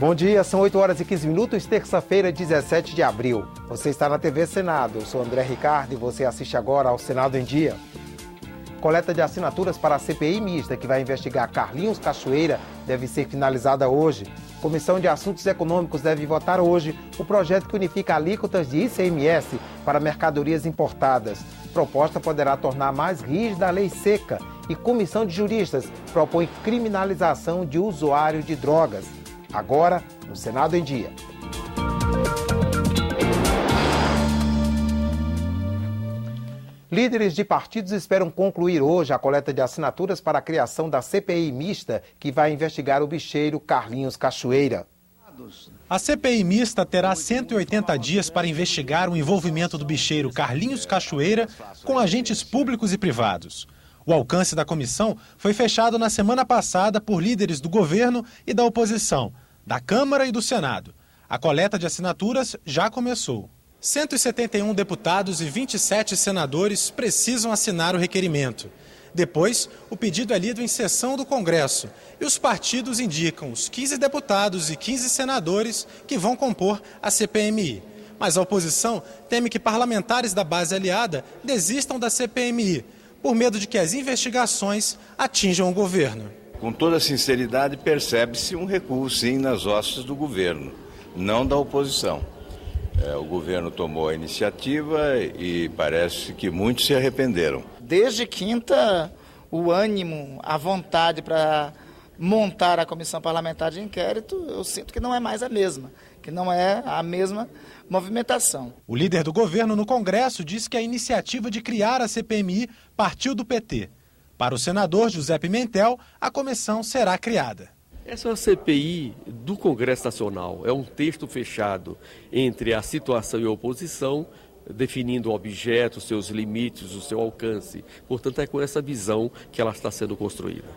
Bom dia, são 8 horas e 15 minutos, terça-feira, 17 de abril. Você está na TV Senado, eu sou André Ricardo e você assiste agora ao Senado em Dia. Coleta de assinaturas para a CPI mista que vai investigar Carlinhos Cachoeira deve ser finalizada hoje. Comissão de Assuntos Econômicos deve votar hoje o projeto que unifica alíquotas de ICMS para mercadorias importadas. Proposta poderá tornar mais rígida a lei seca e Comissão de Juristas propõe criminalização de usuário de drogas. Agora, no Senado em Dia. Líderes de partidos esperam concluir hoje a coleta de assinaturas para a criação da CPI mista que vai investigar o bicheiro Carlinhos Cachoeira. A CPI mista terá 180 dias para investigar o envolvimento do bicheiro Carlinhos Cachoeira com agentes públicos e privados. O alcance da comissão foi fechado na semana passada por líderes do governo e da oposição, da Câmara e do Senado. A coleta de assinaturas já começou. 171 deputados e 27 senadores precisam assinar o requerimento. Depois, o pedido é lido em sessão do Congresso e os partidos indicam os 15 deputados e 15 senadores que vão compor a CPMI. Mas a oposição teme que parlamentares da base aliada desistam da CPMI, por medo de que as investigações atinjam o governo. Com toda sinceridade, percebe-se um recuo, sim, nas hostes do governo, não da oposição. O governo tomou a iniciativa e parece que muitos se arrependeram. Desde quinta, o ânimo, a vontade para montar a comissão parlamentar de inquérito, eu sinto que não é mais a mesma, que não é a mesma movimentação. O líder do governo no Congresso disse que a iniciativa de criar a CPMI partiu do PT. Para o senador José Pimentel, a comissão será criada. Essa é uma CPI do Congresso Nacional, é um texto fechado entre a situação e a oposição, definindo o objeto, seus limites, o seu alcance. Portanto, é com essa visão que ela está sendo construída.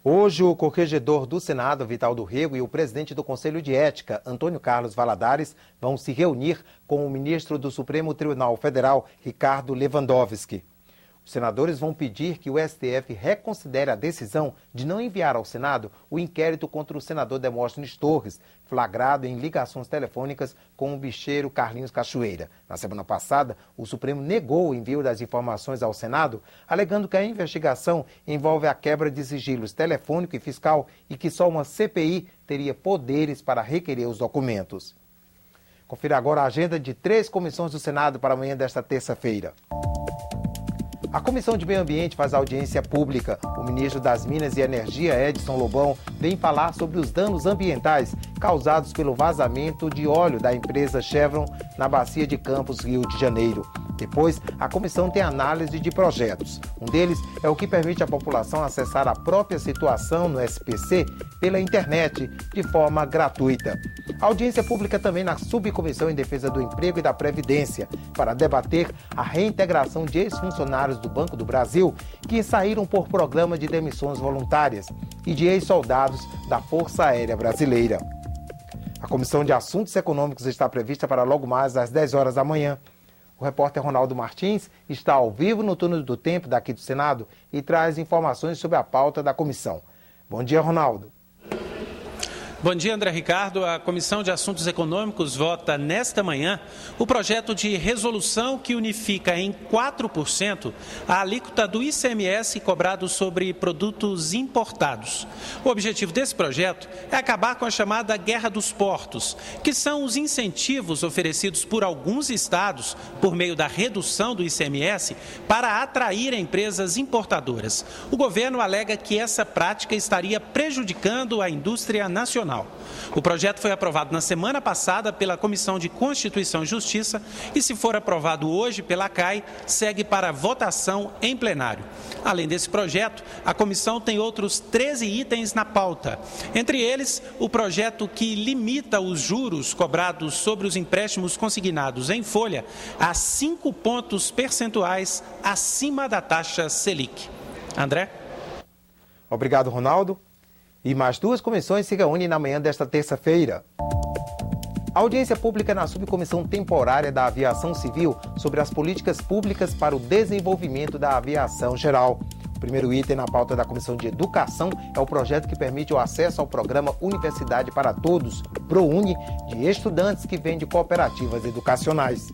Hoje, o corregedor do Senado, Vital do Rego, e o presidente do Conselho de Ética, Antônio Carlos Valadares, vão se reunir com o ministro do Supremo Tribunal Federal, Ricardo Lewandowski. Os senadores vão pedir que o STF reconsidere a decisão de não enviar ao Senado o inquérito contra o senador Demóstenes Torres, flagrado em ligações telefônicas com o bicheiro Carlinhos Cachoeira. Na semana passada, o Supremo negou o envio das informações ao Senado, alegando que a investigação envolve a quebra de sigilos telefônico e fiscal e que só uma CPI teria poderes para requerer os documentos. Confira agora a agenda de 3 comissões do Senado para amanhã desta terça-feira. A Comissão de Meio Ambiente faz audiência pública. O ministro das Minas e Energia, Edson Lobão, vem falar sobre os danos ambientais causados pelo vazamento de óleo da empresa Chevron na Bacia de Campos, Rio de Janeiro. Depois, a comissão tem análise de projetos. Um deles é o que permite à população acessar a própria situação no SPC pela internet, de forma gratuita. A audiência pública também na Subcomissão em Defesa do Emprego e da Previdência, para debater a reintegração de ex-funcionários do Banco do Brasil que saíram por programa de demissões voluntárias e de ex-soldados da Força Aérea Brasileira. A Comissão de Assuntos Econômicos está prevista para logo mais às 10 horas da manhã. O repórter Ronaldo Martins está ao vivo no Túnel do Tempo daqui do Senado e traz informações sobre a pauta da comissão. Bom dia, Ronaldo. Bom dia, André Ricardo. A Comissão de Assuntos Econômicos vota nesta manhã o projeto de resolução que unifica em 4% a alíquota do ICMS cobrado sobre produtos importados. O objetivo desse projeto é acabar com a chamada guerra dos portos, que são os incentivos oferecidos por alguns estados por meio da redução do ICMS para atrair empresas importadoras. O governo alega que essa prática estaria prejudicando a indústria nacional. O projeto foi aprovado na semana passada pela Comissão de Constituição e Justiça e, se for aprovado hoje pela CAI, segue para votação em plenário. Além desse projeto, a comissão tem outros 13 itens na pauta. Entre eles, o projeto que limita os juros cobrados sobre os empréstimos consignados em folha a 5 pontos percentuais acima da taxa Selic. André? Obrigado, Ronaldo. E mais 2 comissões se reúnem na manhã desta terça-feira. A audiência pública na Subcomissão Temporária da Aviação Civil sobre as políticas públicas para o desenvolvimento da aviação geral. O primeiro item na pauta da Comissão de Educação é o projeto que permite o acesso ao programa Universidade para Todos, ProUni, de estudantes que vêm de cooperativas educacionais.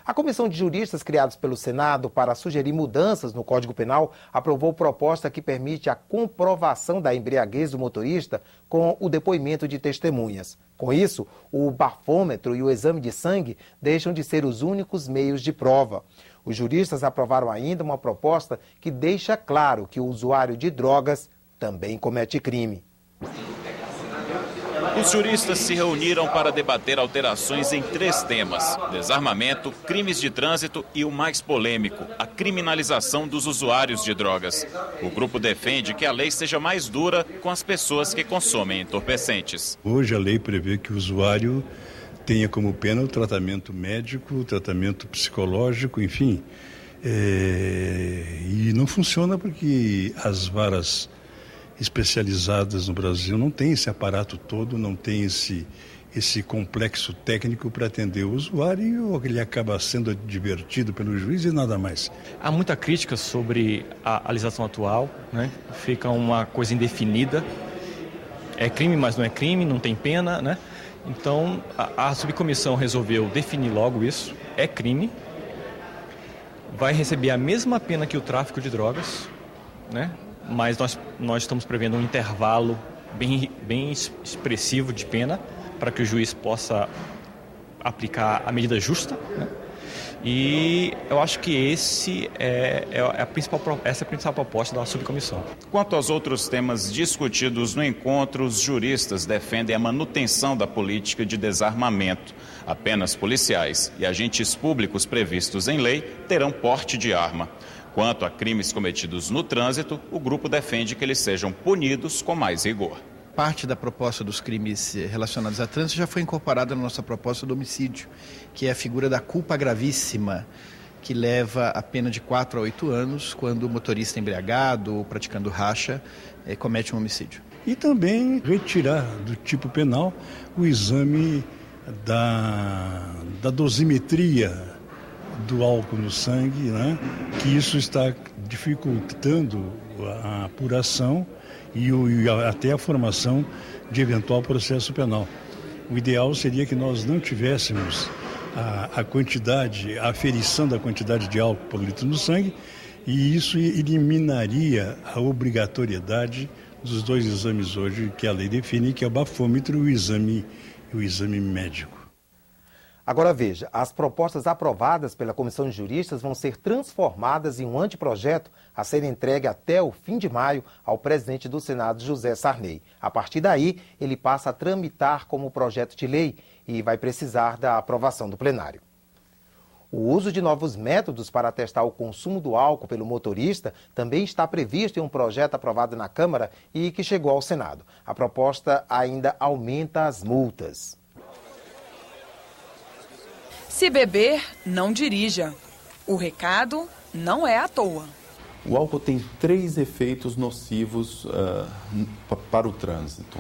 A Comissão de Juristas criados pelo Senado para sugerir mudanças no Código Penal aprovou proposta que permite a comprovação da embriaguez do motorista com o depoimento de testemunhas. Com isso, o bafômetro e o exame de sangue deixam de ser os únicos meios de prova. Os juristas aprovaram ainda uma proposta que deixa claro que o usuário de drogas também comete crime. Os juristas se reuniram para debater alterações em 3 temas: desarmamento, crimes de trânsito e o mais polêmico, a criminalização dos usuários de drogas. O grupo defende que a lei seja mais dura com as pessoas que consomem entorpecentes. Hoje a lei prevê que o usuário tenha como pena o tratamento médico, o tratamento psicológico, enfim. E não funciona porque as varas especializadas no Brasil não têm esse aparato todo, não tem esse complexo técnico para atender o usuário, ou ele acaba sendo divertido pelo juiz e nada mais. Há muita crítica sobre a legislação atual, né? Fica uma coisa indefinida, é crime, mas não é crime, não tem pena, né? Então a subcomissão resolveu definir logo isso, é crime, vai receber a mesma pena que o tráfico de drogas, né? Mas nós estamos prevendo um intervalo bem expressivo de pena para que o juiz possa aplicar a medida justa, né? E eu acho que essa é a principal proposta da subcomissão. Quanto aos outros temas discutidos no encontro, os juristas defendem a manutenção da política de desarmamento. Apenas policiais e agentes públicos previstos em lei terão porte de arma. Quanto a crimes cometidos no trânsito, o grupo defende que eles sejam punidos com mais rigor. Parte da proposta dos crimes relacionados a trânsito já foi incorporada na nossa proposta do homicídio, que é a figura da culpa gravíssima, que leva a pena de 4 a 8 anos quando o motorista embriagado ou praticando racha comete um homicídio. E também retirar do tipo penal o exame da dosimetria do álcool no sangue, né? Que isso está dificultando a apuração e até a formação de eventual processo penal. O ideal seria que nós não tivéssemos a aferição da quantidade de álcool por litro no sangue, e isso eliminaria a obrigatoriedade dos 2 exames hoje que a lei define, que é o bafômetro e o exame médico. Agora veja, as propostas aprovadas pela Comissão de Juristas vão ser transformadas em um anteprojeto a ser entregue até o fim de maio ao presidente do Senado, José Sarney. A partir daí, ele passa a tramitar como projeto de lei e vai precisar da aprovação do plenário. O uso de novos métodos para testar o consumo do álcool pelo motorista também está previsto em um projeto aprovado na Câmara e que chegou ao Senado. A proposta ainda aumenta as multas. Se beber, não dirija. O recado não é à toa. O álcool tem 3 efeitos nocivos para o trânsito.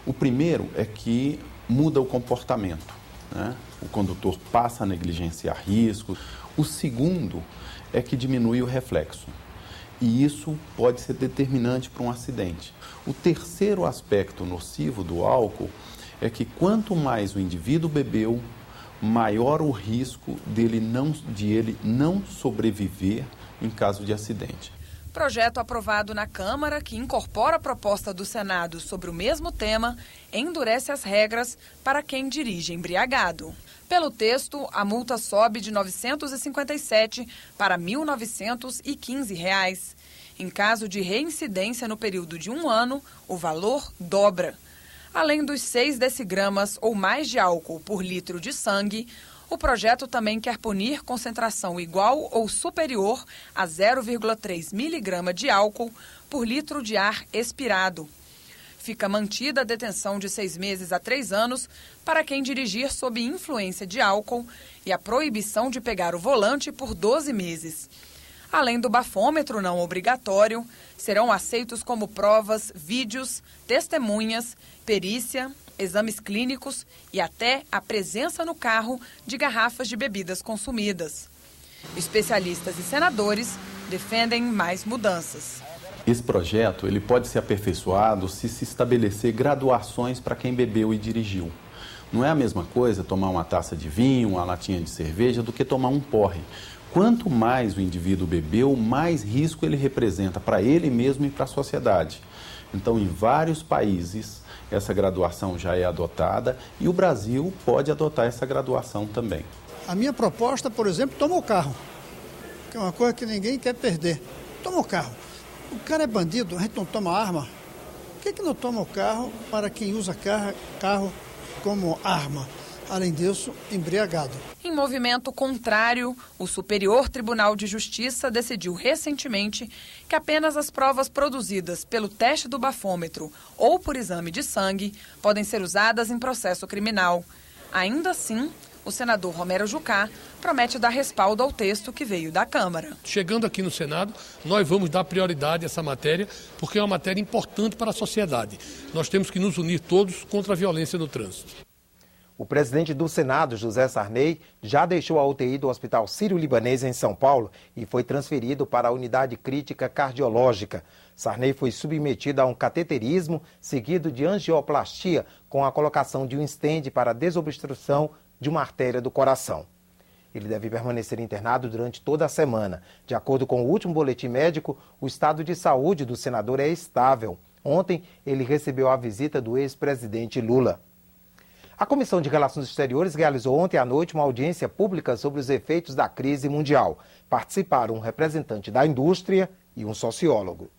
O primeiro é que muda o comportamento, né? O condutor passa a negligenciar riscos. O segundo é que diminui o reflexo. E isso pode ser determinante para um acidente. O terceiro aspecto nocivo do álcool é que quanto mais o indivíduo bebeu, maior o risco de ele não sobreviver em caso de acidente. Projeto aprovado na Câmara, que incorpora a proposta do Senado sobre o mesmo tema, endurece as regras para quem dirige embriagado. Pelo texto, a multa sobe de R$ 957 para R$ 1.915. Em caso de reincidência no período de 1 ano, o valor dobra. Além dos 6 decigramas ou mais de álcool por litro de sangue, o projeto também quer punir concentração igual ou superior a 0,3 miligrama de álcool por litro de ar expirado. Fica mantida a detenção de 6 meses a 3 anos para quem dirigir sob influência de álcool e a proibição de pegar o volante por 12 meses. Além do bafômetro não obrigatório, serão aceitos como provas, vídeos, testemunhas, perícia, exames clínicos e até a presença no carro de garrafas de bebidas consumidas. Especialistas e senadores defendem mais mudanças. Esse projeto ele pode ser aperfeiçoado se estabelecer graduações para quem bebeu e dirigiu. Não é a mesma coisa tomar uma taça de vinho, uma latinha de cerveja, do que tomar um porre. Quanto mais o indivíduo bebeu, mais risco ele representa para ele mesmo e para a sociedade. Então, em vários países, essa graduação já é adotada e o Brasil pode adotar essa graduação também. A minha proposta, por exemplo, toma o carro, que é uma coisa que ninguém quer perder. Toma o carro. O cara é bandido, a gente não toma arma. Por que não toma o carro para quem usa carro como arma? Além disso, embriagado. Em movimento contrário, o Superior Tribunal de Justiça decidiu recentemente que apenas as provas produzidas pelo teste do bafômetro ou por exame de sangue podem ser usadas em processo criminal. Ainda assim, o senador Romero Jucá promete dar respaldo ao texto que veio da Câmara. Chegando aqui no Senado, nós vamos dar prioridade a essa matéria, porque é uma matéria importante para a sociedade. Nós temos que nos unir todos contra a violência no trânsito. O presidente do Senado, José Sarney, já deixou a UTI do Hospital Sírio-Libanês em São Paulo e foi transferido para a unidade crítica cardiológica. Sarney foi submetido a um cateterismo seguido de angioplastia com a colocação de um estende para a desobstrução de uma artéria do coração. Ele deve permanecer internado durante toda a semana. De acordo com o último boletim médico, o estado de saúde do senador é estável. Ontem, ele recebeu a visita do ex-presidente Lula. A Comissão de Relações Exteriores realizou ontem à noite uma audiência pública sobre os efeitos da crise mundial. Participaram um representante da indústria e um sociólogo.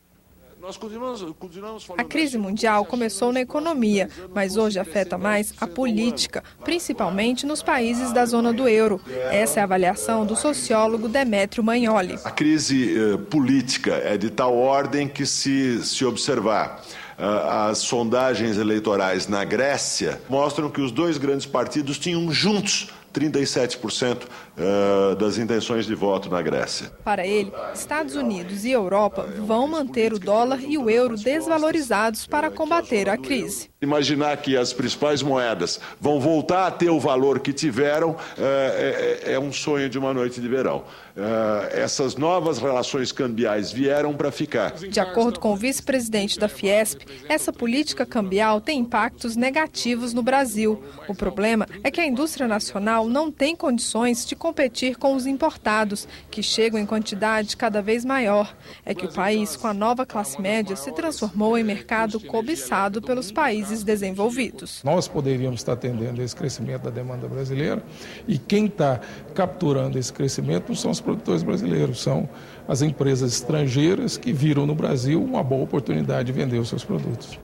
A crise mundial começou na economia, mas hoje afeta mais a política, principalmente nos países da zona do euro. Essa é a avaliação do sociólogo Demétrio Magnoli. A crise política é de tal ordem que, se observar as sondagens eleitorais na Grécia, mostram que os dois grandes partidos tinham juntos 37% das intenções de voto na Grécia. Para ele, Estados Unidos e Europa vão manter o dólar e o euro desvalorizados para combater a crise. Imaginar que as principais moedas vão voltar a ter o valor que tiveram é um sonho de uma noite de verão. Essas novas relações cambiais vieram para ficar. De acordo com o vice-presidente da Fiesp, essa política cambial tem impactos negativos no Brasil. O problema é que a indústria nacional não tem condições de competir com os importados, que chegam em quantidade cada vez maior. É que o país, com a nova classe média, se transformou em mercado cobiçado pelos países desenvolvidos. Nós poderíamos estar atendendo esse crescimento da demanda brasileira e quem está capturando esse crescimento não são os produtores brasileiros, são as empresas estrangeiras que viram no Brasil uma boa oportunidade de vender os seus produtos.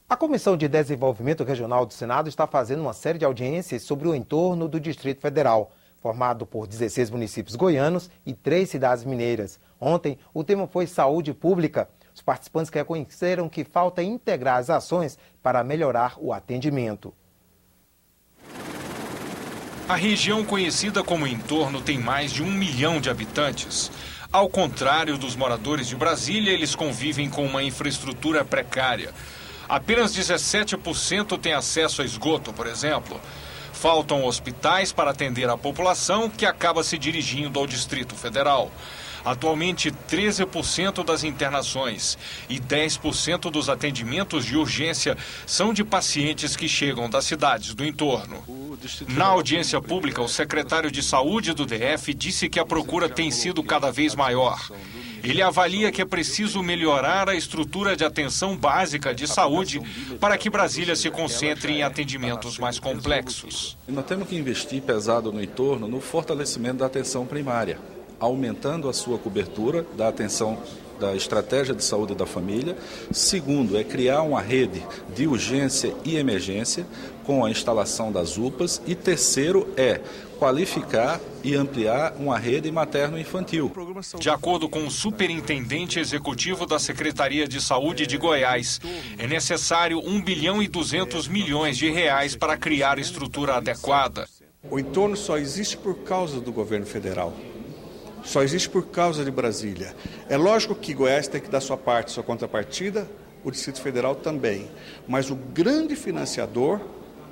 A Comissão de Desenvolvimento Regional do Senado está fazendo uma série de audiências sobre o entorno do Distrito Federal, formado por 16 municípios goianos e 3 cidades mineiras. Ontem, o tema foi saúde pública. Os participantes reconheceram que falta integrar as ações para melhorar o atendimento. A região conhecida como entorno tem mais de 1 milhão de habitantes. Ao contrário dos moradores de Brasília, eles convivem com uma infraestrutura precária. Apenas 17% têm acesso a esgoto, por exemplo. Faltam hospitais para atender a população que acaba se dirigindo ao Distrito Federal. Atualmente, 13% das internações e 10% dos atendimentos de urgência são de pacientes que chegam das cidades do entorno. Na audiência pública, o secretário de Saúde do DF disse que a procura tem sido cada vez maior. Ele avalia que é preciso melhorar a estrutura de atenção básica de saúde para que Brasília se concentre em atendimentos mais complexos. Nós temos que investir pesado no entorno no fortalecimento da atenção primária, aumentando a sua cobertura da atenção da estratégia de saúde da família. Segundo, é criar uma rede de urgência e emergência com a instalação das UPAs. E terceiro, é qualificar e ampliar uma rede materno-infantil. De acordo com o superintendente executivo da Secretaria de Saúde de Goiás, é necessário 1 bilhão e 200 milhões de reais para criar estrutura adequada. O entorno só existe por causa do governo federal. Só existe por causa de Brasília. É lógico que Goiás tem que dar sua parte, sua contrapartida, o Distrito Federal também. Mas o grande financiador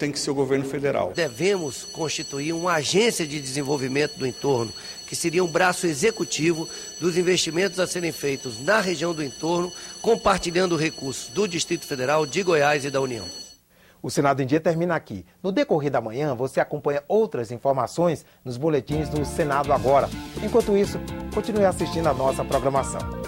tem que ser o governo federal. Devemos constituir uma agência de desenvolvimento do entorno, que seria um braço executivo dos investimentos a serem feitos na região do entorno, compartilhando recursos do Distrito Federal, de Goiás e da União. O Senado em Dia termina aqui. No decorrer da manhã, você acompanha outras informações nos boletins do Senado Agora. Enquanto isso, continue assistindo a nossa programação.